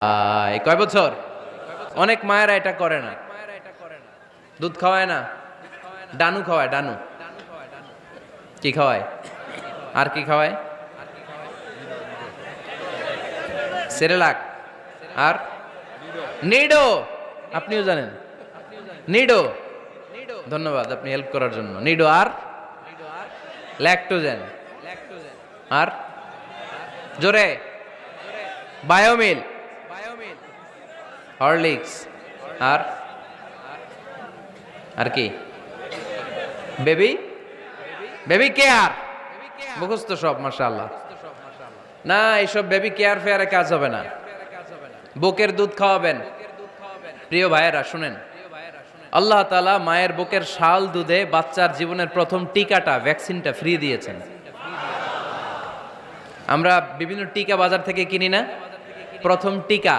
কয় বছর? অনেক মায়েরা এটা করে না, দুধ খাওয়ায় না, ডানু খাওয়ায়, ডানু কি খাওয়ায়, আর কি খাওয়ায়? সেরেলাক আর নিডো। আপনিও জানেন নিডো? ধন্যবাদ আপনি হেল্প করার জন্য। নিডো আর ল্যাকটোজেন আর জোরে বায়োমিল, হরলিক্স আর আর কি? Baby baby care. মুখস্থ সব মাশাআল্লাহ। না, এইসব বেবি কেয়ার ফেয়ারে কাজ হবে না। বুকের দুধ খাওয়াবেন। প্রিয় ভাইয়েরা শুনেন, আল্লাহ তাআলা মায়ের বুকের শাল দুধে বাচ্চার জীবনের প্রথম টিকাটা, ভ্যাকসিনটা ফ্রি দিয়েছেন। আমরা বিভিন্ন টিকা বাজার থেকে কিনি না? প্রথম টিকা